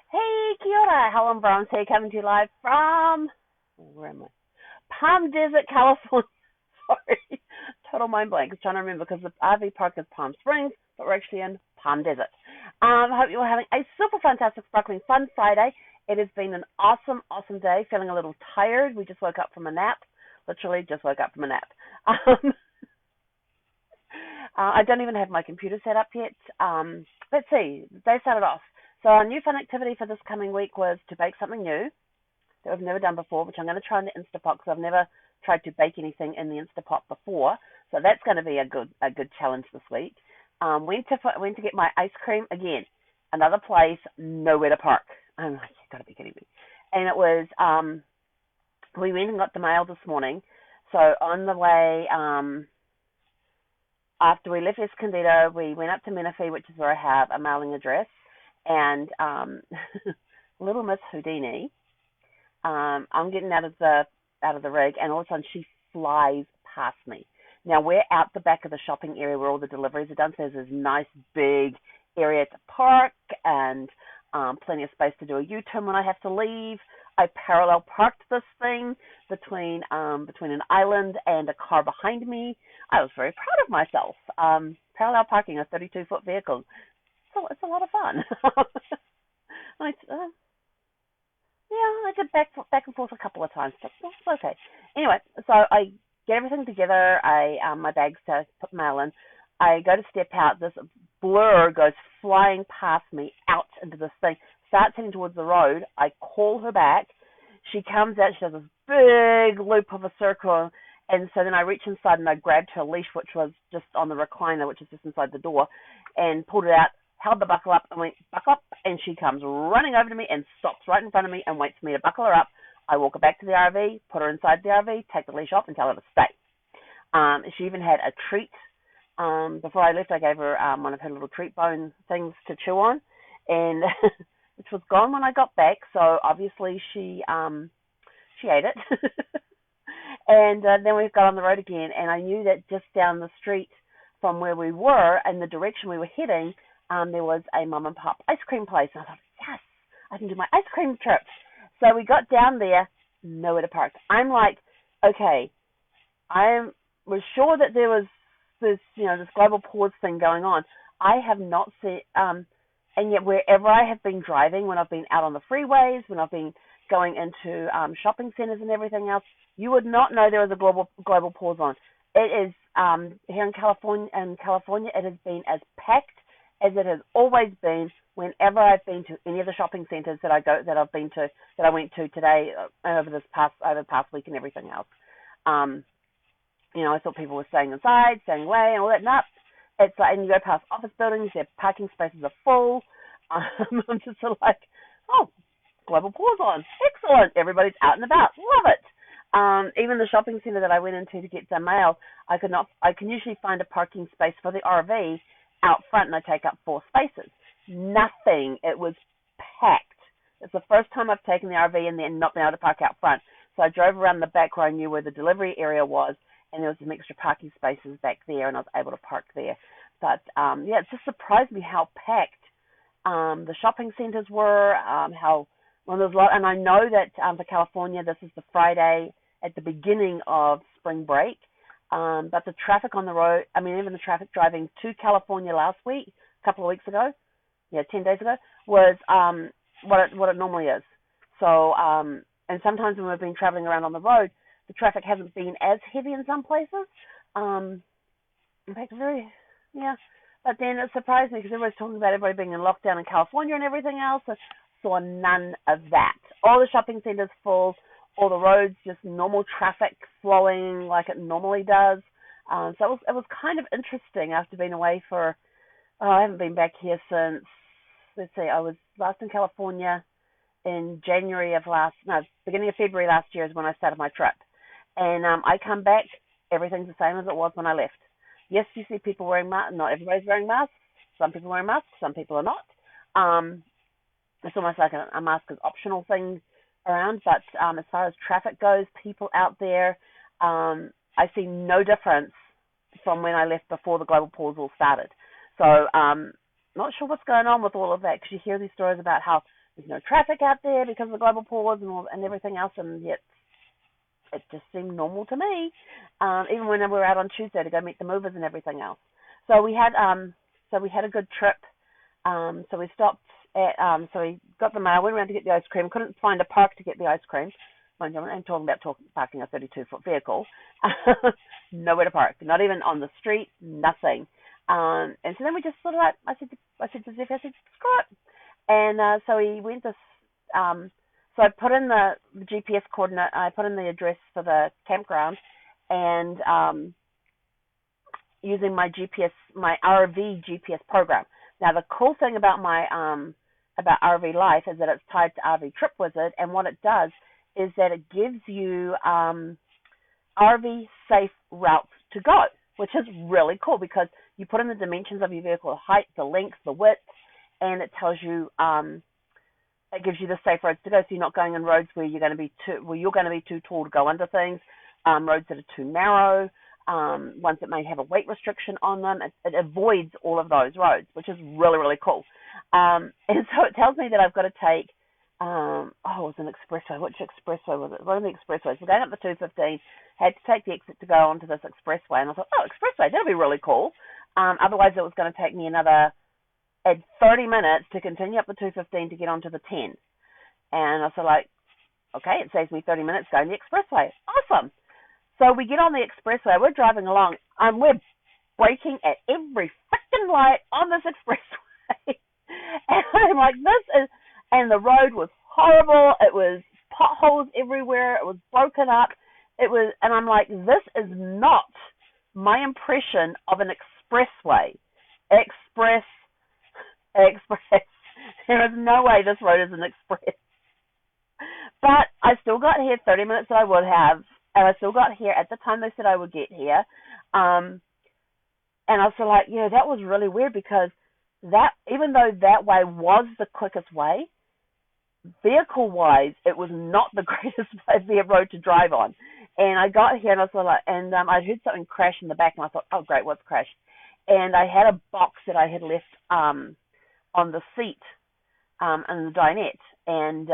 Hey, kia ora. Helen Brahms here, coming to you live from, where am I? Palm Desert, California. Sorry, total mind blank. I was trying to remember because the RV park is Palm Springs, but we're actually in Palm Desert. I hope you're having a super fantastic, sparkling, fun Friday. It has been an awesome, awesome day. Feeling a little tired. We just woke up from a nap. Literally just woke up from a nap. Um, I don't even have my computer set up yet. Let's see. The day started off. So our new fun activity for this coming week was to bake something new that we've never done before, which I'm going to try in the Instapot because I've never tried to bake anything in the Instapot before. So that's going to be a good challenge this week. Went to get my ice cream again. Another place, nowhere to park. I'm like, you've got to be kidding me. And it was we went and got the mail this morning. So on the way, after we left Escondido, we went up to Menifee, which is where I have a mailing address, and little Miss Houdini, I'm getting out of the rig, and all of a sudden she flies past me. Now we're out the back of the shopping area where all the deliveries are done. So there's this nice big area to park and plenty of space to do a U-turn when I have to leave. I parallel parked this thing between an island and a car behind me. I was very proud of myself. Parallel parking a 32-foot vehicle. So it's a lot of fun. I, yeah, I did back and forth a couple of times, but it's okay. Anyway, so I get everything together. My bags to put mail in. I go to step out. This blur goes flying past me out into this thing. Starts heading towards the road. I call her back. She comes out. She does this big loop of a circle. And so then I reach inside and I grabbed her leash, which was just on the recliner, which is just inside the door, and pulled it out, held the buckle up, and went, buckle up. And she comes running over to me and stops right in front of me and waits for me to buckle her up. I walk her back to the RV, put her inside the RV, take the leash off, and tell her to stay. She even had a treat. Before I left, I gave her one of her little treat bone things to chew on, and which was gone when I got back. So obviously she ate it. And then we got on the road again, and I knew that just down the street from where we were and the direction we were heading, there was a mom and pop ice cream place. And I thought, yes, I can do my ice cream trip. So we got down there, nowhere to park. I'm like, okay, was sure that there was this global pause thing going on. I have not seen, and yet wherever I have been driving, when I've been out on the freeways, when I've been going into shopping centers and everything else, you would not know there was a global pause on. It is here in California. It has been as packed as it has always been. Whenever I've been to any of the shopping centers that I went to today over the past week and everything else. I thought people were staying inside, staying away, and all that. No, it's like, and you go past office buildings, their parking spaces are full. I'm just sort of like, oh, global pause on, excellent. Everybody's out and about, love it. Even the shopping center that I went into to get some mail, I can usually find a parking space for the RV out front, and I take up 4 spaces. Nothing. It was packed. It's the first time I've taken the RV in there and not been able to park out front. So I drove around the back where I knew where the delivery area was, and there was some extra parking spaces back there, and I was able to park there. But it just surprised me how packed the shopping centers were. There's a lot, and I know that for California, this is the Friday at the beginning of spring break. But the traffic on the road, even the traffic driving to California last week, a couple of weeks ago, 10 days ago, was what it normally is. So, and sometimes when we've been traveling around on the road, the traffic hasn't been as heavy in some places. In fact, But then it surprised me because everybody's talking about everybody being in lockdown in California and everything else. I saw none of that. All the shopping centers full, all the roads just normal traffic flowing like it normally does. So it was kind of interesting after being away for. I haven't been back here since. Let's see, I was last in California in beginning of February last year is when I started my trip. And I come back, everything's the same as it was when I left. Yes, you see people wearing masks. Not everybody's wearing masks. Some people are wearing masks, some people are not. It's almost like a mask is optional thing around. But as far as traffic goes, people out there, I see no difference from when I left before the global pause all started. So not sure what's going on with all of that because you hear these stories about how there's no traffic out there because of the global pause and everything else, and yet it just seemed normal to me. Even when we were out on Tuesday to go meet the movers and everything else. So we had a good trip. So we stopped at so we got the mail, went around to get the ice cream. Couldn't find a park to get the ice cream. Mind you, I'm talking about parking a 32-foot vehicle. Nowhere to park, not even on the street, nothing. And so then we just sort of like, I said to Zeph, screw it. And so we went to, so I put in the GPS coordinate, I put in the address for the campground, and using my GPS, my RV GPS program. Now the cool thing about my about RV Life is that it's tied to RV Trip Wizard, and what it does is that it gives you RV safe routes to go, which is really cool because you put in the dimensions of your vehicle, the height, the length, the width, and it tells you, it gives you the safe roads to go. So you're not going on roads where you're going to be too tall to go under things, roads that are too narrow, ones that may have a weight restriction on them. It avoids all of those roads, which is really, really cool. And so it tells me that I've got to take, it was an expressway. Which expressway was it? One of the expressways. We're going up the 215, had to take the exit to go onto this expressway. And I thought, expressway, that'll be really cool. Otherwise, it was going to take me another 30 minutes to continue up the 215 to get onto the 10. And I was like, okay, it saves me 30 minutes going the expressway. Awesome. So we get on the expressway. We're driving along. We're braking at every freaking light on this expressway. And I'm like, and the road was horrible. It was potholes everywhere. It was broken up. And I'm like, this is not my impression of an expressway. Express. There is no way this road is an express. But I still got here 30 minutes that I would have, and I still got here at the time they said I would get here. And I was like, that was really weird because that, even though that way was the quickest way, vehicle-wise, it was not the greatest road to drive on. And I got here and I was like, and I heard something crash in the back, and I thought, oh great, what's crashed? And I had a box that I had left on the seat in the dinette, and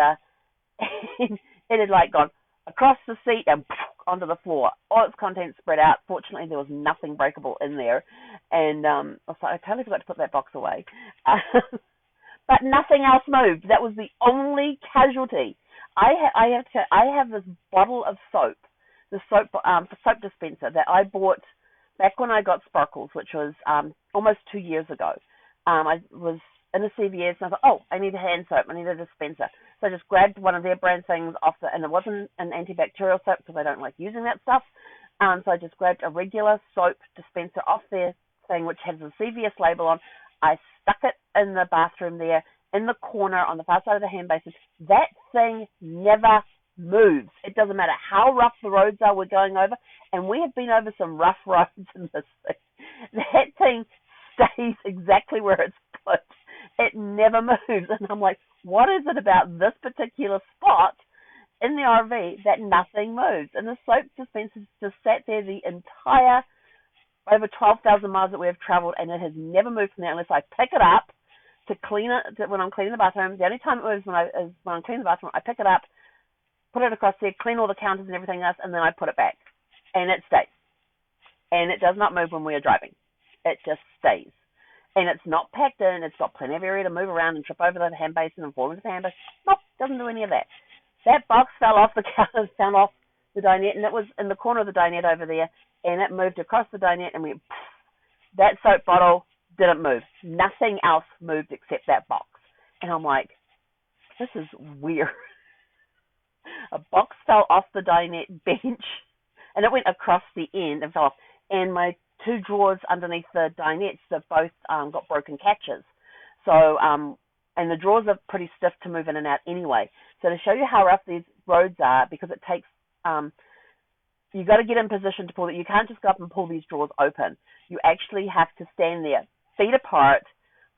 it had like gone across the seat and onto the floor. All its contents spread out. Fortunately, there was nothing breakable in there, and I was like, I totally forgot to put that box away. But nothing else moved. That was the only casualty. I have this bottle of soap, the soap dispenser that I bought back when I got Sparkles, which was almost 2 years ago. I was in a CVS and I thought, I need a hand soap. I need a dispenser. So I just grabbed one of their brand things and it wasn't an antibacterial soap because I don't like using that stuff. So I just grabbed a regular soap dispenser off their thing, which has a CVS label on. I stuck it in the bathroom there, in the corner on the far side of the hand basin. That thing never moves. It doesn't matter how rough the roads are we're going over, and we have been over some rough roads in this thing. That thing stays exactly where it's put. It never moves. And I'm like, what is it about this particular spot in the RV that nothing moves? And the soap dispenser just sat there the entire over 12,000 miles that we have traveled, and it has never moved from there unless I pick it up to clean it when I'm cleaning the bathroom. The only time it moves is when I'm cleaning the bathroom. I pick it up, put it across there, clean all the counters and everything else, and then I put it back. And it stays. And it does not move when we are driving. It just stays. And it's not packed in. It's got plenty of area to move around and trip over the hand basin and fall into the hand basin. Nope, doesn't do any of that. That box fell off the counter, fell off the dinette, and it was in the corner of the dinette over there, and it moved across the dinette, and went, that soap bottle didn't move. Nothing else moved except that box. And I'm like, this is weird. A box fell off the dinette bench, and it went across the end and fell off. And my two drawers underneath the dinettes have both got broken catches. So, and the drawers are pretty stiff to move in and out anyway. So to show you how rough these roads are, because it takes, you've got to get in position to pull it. You can't just go up and pull these drawers open. You actually have to stand there, feet apart,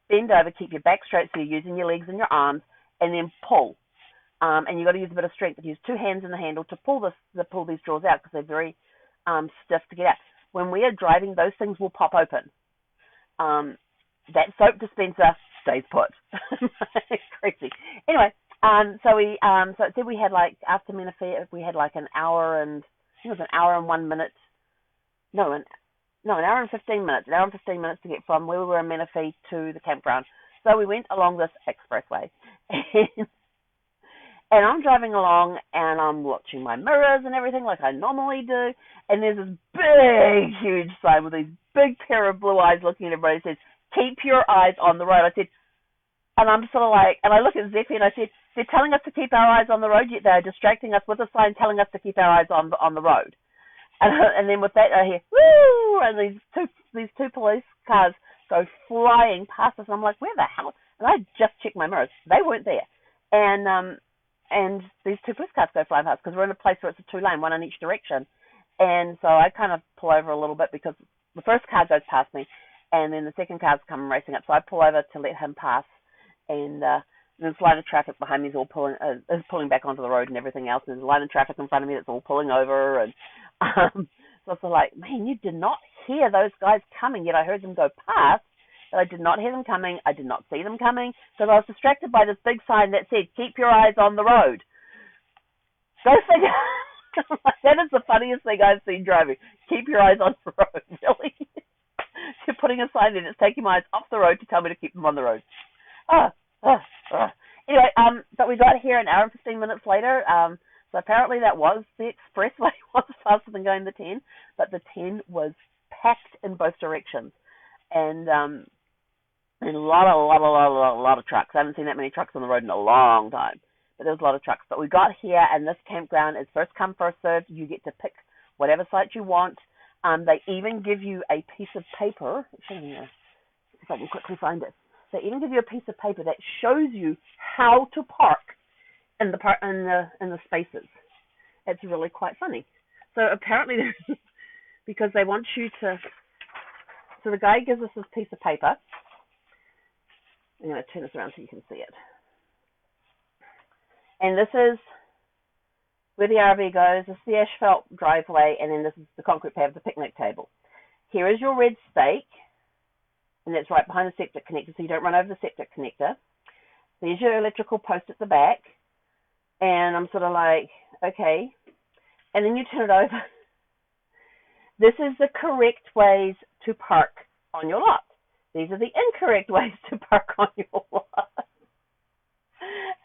bend over, keep your back straight so you're using your legs and your arms, and then pull. And you've got to use a bit of strength. Use two hands in the handle to pull these drawers out because they're very stiff to get out. When we are driving, those things will pop open. That soap dispenser stays put. Crazy. Anyway, So it said we had like, after Menifee, we had like an hour and, I think it was an hour and 1 minute, an hour and 15 minutes, to get from where we were in Menifee to the campground. So we went along this expressway, and I'm driving along, and I'm watching my mirrors and everything like I normally do, and there's this big, huge sign with these big pair of blue eyes looking at everybody. It says, "Keep your eyes on the road." I said, and I'm sort of like, and I look at Zeffie and I said, "They're telling us to keep our eyes on the road, yet they're distracting us with a sign telling us to keep our eyes on the road." And then with that, I hear, "Woo!" And these two police cars go flying past us. And I'm like, "Where the hell?" And I just checked my mirrors. They weren't there. And these two police cars go flying past because we're in a place where it's a 2-lane, one in each direction. And so I kind of pull over a little bit because the first car goes past me, and then the second car's coming racing up. So I pull over to let him pass, and there's a line of traffic behind me is pulling back onto the road and everything else. And there's a line of traffic in front of me that's all pulling over, and so I was like, man, you did not hear those guys coming, yet I heard them go past, but I did not hear them coming. I did not see them coming, because I was distracted by this big sign that said, "Keep your eyes on the road." Go figure. That is the funniest thing I've seen driving. Keep your eyes on the road, really? You're putting a sign in that's taking my eyes off the road to tell me to keep them on the road. Anyway, but we got here an hour and 15 minutes later. So apparently that was the expressway was faster than going the 10, but the 10 was packed in both directions, and a lot of trucks. I haven't seen that many trucks on the road in a long time, but there was a lot of trucks. But we got here, and this campground is first come, first served. You get to pick whatever site you want. They even give you a piece of paper. If I can quickly find it. They even give you a piece of paper that shows you how to park in the spaces. It's really quite funny. So apparently, because they want you to. So the guy gives us this piece of paper. I'm going to turn this around so you can see it. And this is where the RV goes. This is the asphalt driveway, and then this is the concrete pad of the picnic table. Here is your red stake, and it's right behind the septic connector, so you don't run over the septic connector. There's your electrical post at the back, and I'm sort of like, okay. And then you turn it over. This is the correct ways to park on your lot. These are the incorrect ways to park on your lot.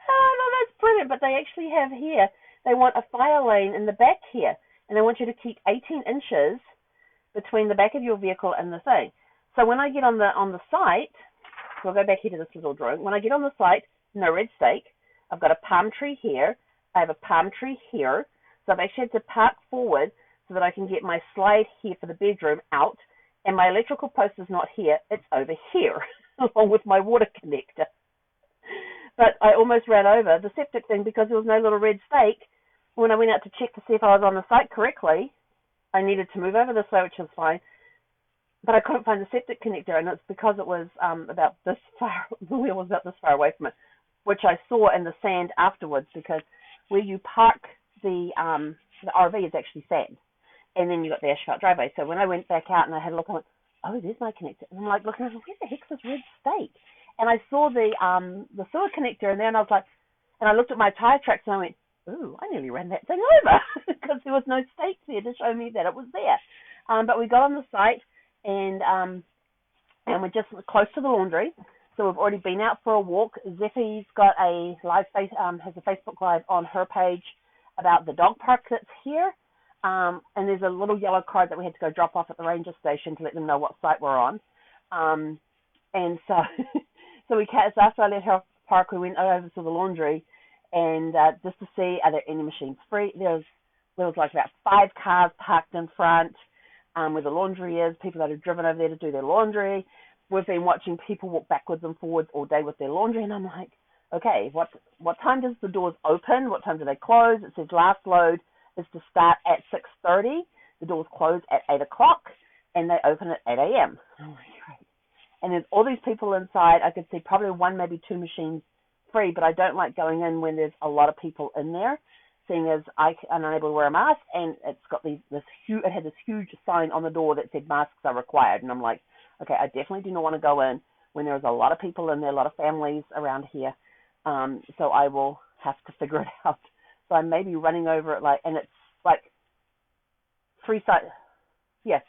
Oh, no, that's brilliant. But they actually have here, they want a fire lane in the back here, and they want you to keep 18 inches between the back of your vehicle and the thing. So when I get on the site, so I'll go back here to this little drawing. When I get on the site, no red stake. I've got a palm tree here. I have a palm tree here. So I've actually had to park forward so that I can get my slide here for the bedroom out. And my electrical post is not here. It's over here, along with my water connector. But I almost ran over the septic thing because there was no little red stake. When I went out to check to see if I was on the site correctly, I needed to move over this way, which was fine. But I couldn't find the septic connector, and it's because it was about this far, the wheel was about this far away from it, which I saw in the sand afterwards, because where you park the RV is actually sand. And then you got the asphalt driveway. So when I went back out and I had a look, I went, oh, there's my connector. And I'm like looking, where the heck's this red stake? And I saw the sewer connector in there, and I was like, and I looked at my tire tracks and I went, ooh, I nearly ran that thing over because there was no stake there to show me that it was there. But we got on the site, and we're just close to the laundry. So we've already been out for a walk. Zeffie's got a live has a Facebook Live on her page about the dog park that's here. And there's a little yellow card that we had to go drop off at the ranger station to let them know what site we're on. And so, so after I let her park, we went over to the laundry, and just to see, are there any machines free? There was like about 5 cars parked in front where the laundry is, people that have driven over there to do their laundry. We've been watching people walk backwards and forwards all day with their laundry, and I'm like, okay, what time does the doors open? What time do they close? It says last load is to start at 6:30. The doors close at 8 o'clock, and they open at 8 a.m. Oh, great. And there's all these people inside. I could see probably 1, maybe 2 machines free, but I don't like going in when there's a lot of people in there, seeing as I'm unable to wear a mask, and it's got it had this huge sign on the door that said masks are required, and I'm like, okay, I definitely do not want to go in when there's a lot of people in there, a lot of families around here, so I will have to figure it out. So I may be running over it, and it's like 3 sites, yes,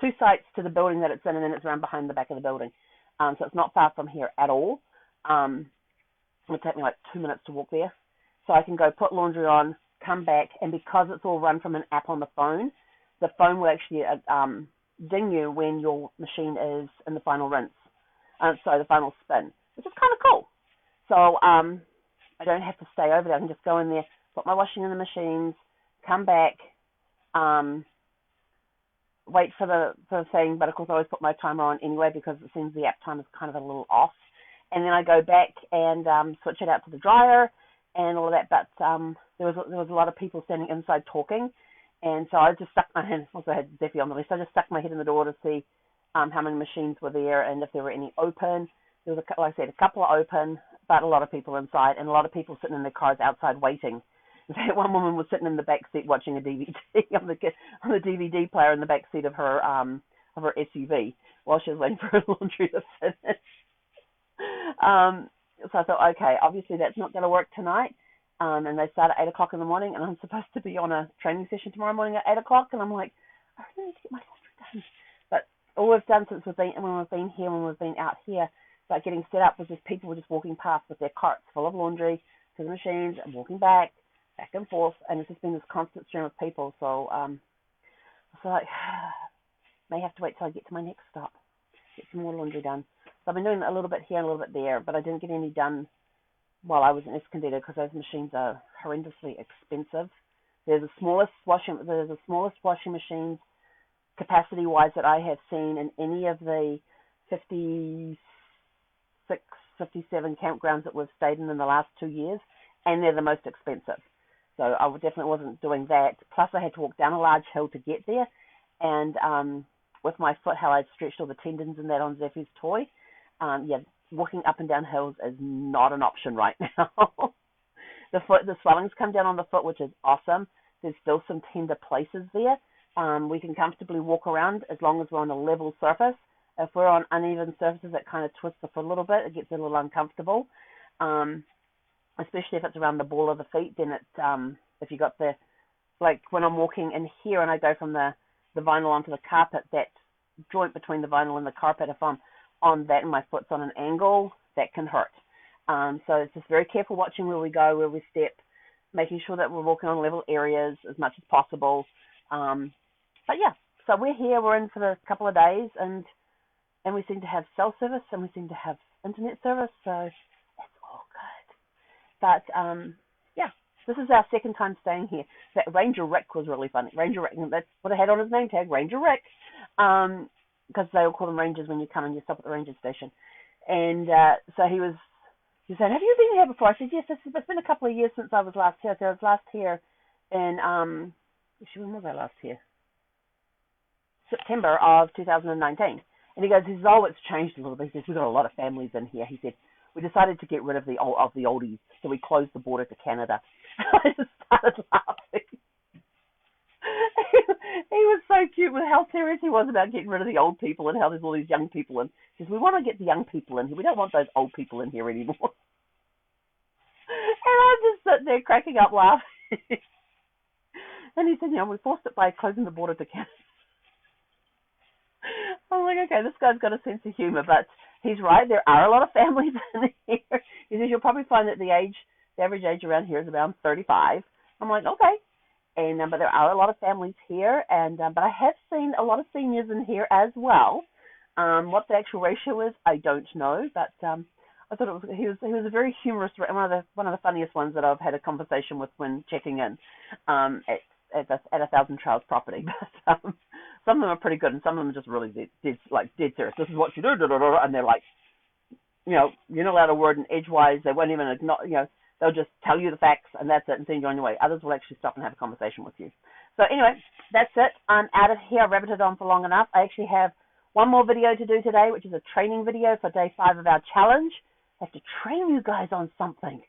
2 sites to the building that it's in, and then it's around behind the back of the building. So it's not far from here at all. It would take me like 2 minutes to walk there. So I can go put laundry on, come back, and because it's all run from an app on the phone will actually ding you when your machine is in the final rinse. The final spin, which is kind of cool. So I don't have to stay over there. I can just go in there, put my washing in the machines, come back, wait for the thing, but of course I always put my timer on anyway because it seems the app time is kind of a little off. And then I go back and switch it out to the dryer and all of that. But there was a lot of people standing inside talking, and so I just stuck my hand. Also had Zeffy on the list. So I just stuck my head in the door to see how many machines were there and if there were any open. There was, like I said, a couple are open, but a lot of people inside, and a lot of people sitting in their cars outside waiting. One woman was sitting in the back seat watching a DVD on the DVD player in the back seat of her SUV while she was waiting for her laundry to finish. So I thought, okay, obviously that's not going to work tonight. And they start at 8 o'clock in the morning, and I'm supposed to be on a training session tomorrow morning at 8 o'clock, and I'm like, I really need to get my laundry done. But all we've done since when we've been here, when we've been out here, like getting set up, was just people were just walking past with their carts full of laundry to the machines and walking back and forth, and it's just been this constant stream of people. So I feel like may have to wait till I get to my next stop, get some more laundry done. So I've been doing a little bit here and a little bit there, but I didn't get any done while I was in Escondido because those machines are horrendously expensive. There's the smallest washing machines capacity-wise that I have seen in any of the 56, 57 campgrounds that we've stayed in the last 2 years, and they're the most expensive. So I definitely wasn't doing that. Plus, I had to walk down a large hill to get there, and with my foot, how I'd stretched all the tendons and that on Zeffy's toy, walking up and down hills is not an option right now. The swelling's come down on the foot, which is awesome. There's still some tender places there. We can comfortably walk around as long as we're on a level surface. If we're on uneven surfaces, it kind of twists the foot a little bit. It gets a little uncomfortable, especially if it's around the ball of the feet. Then if you got like when I'm walking in here and I go from the vinyl onto the carpet, that joint between the vinyl and the carpet, if I'm on that and my foot's on an angle, that can hurt. So it's just very careful watching where we go, where we step, making sure that we're walking on level areas as much as possible. But yeah, so we're here, we're in for a couple of days, and we seem to have cell service, and we seem to have internet service, so it's all good. But yeah, this is our second time staying here. That Ranger Rick was really funny. Ranger Rick, that's what I had on his name tag, Ranger Rick. Because they all call them rangers when you come and you stop at the ranger station. And so he said, have you been here before? I said, yes, it's been a couple of years since I was last here. So I was last here in, when was I last here? September of 2019. And he goes, it's changed a little bit. He says, we've got a lot of families in here. He said, we decided to get rid of the oldies, so we closed the border to Canada. I just started laughing. He was so cute with how serious he was about getting rid of the old people and how there's all these young people in. He says, we want to get the young people in here. We don't want those old people in here anymore. And I'm just sitting there cracking up laughing. And he said, we forced it by closing the border to Canada. I'm like, okay, this guy's got a sense of humor, but he's right. There are a lot of families in here. He says, you'll probably find that the average age around here is around 35. I'm like, okay. And but there are a lot of families here, and but I have seen a lot of seniors in here as well. What the actual ratio is, I don't know, but I thought he was a very humorous, one of the funniest ones that I've had a conversation with when checking in at 1,000 Trails property. But some of them are pretty good, and some of them are just really dead serious. This is what you do, and they're like, you're not allowed a word in edgewise. They won't even acknowledge, they'll just tell you the facts, and that's it, and send you on your way. Others will actually stop and have a conversation with you. So anyway, that's it. I'm out of here. I've rabbited on for long enough. I actually have one more video to do today, which is a training video for day 5 of our challenge. I have to train you guys on something.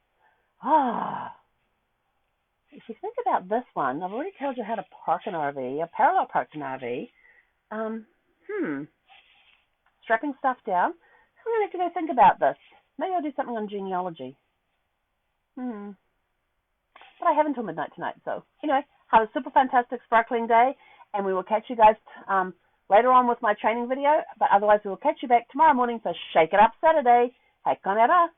If you think about this one, I've already told you how to park an RV, a parallel parked an RV. Strapping stuff down. I'm going to have to go think about this. Maybe I'll do something on genealogy. But I have until midnight tonight. So anyway, have a super fantastic sparkling day, and we will catch you guys later on with my training video. But otherwise, we will catch you back tomorrow morning for Shake It Up Saturday. Hei konera.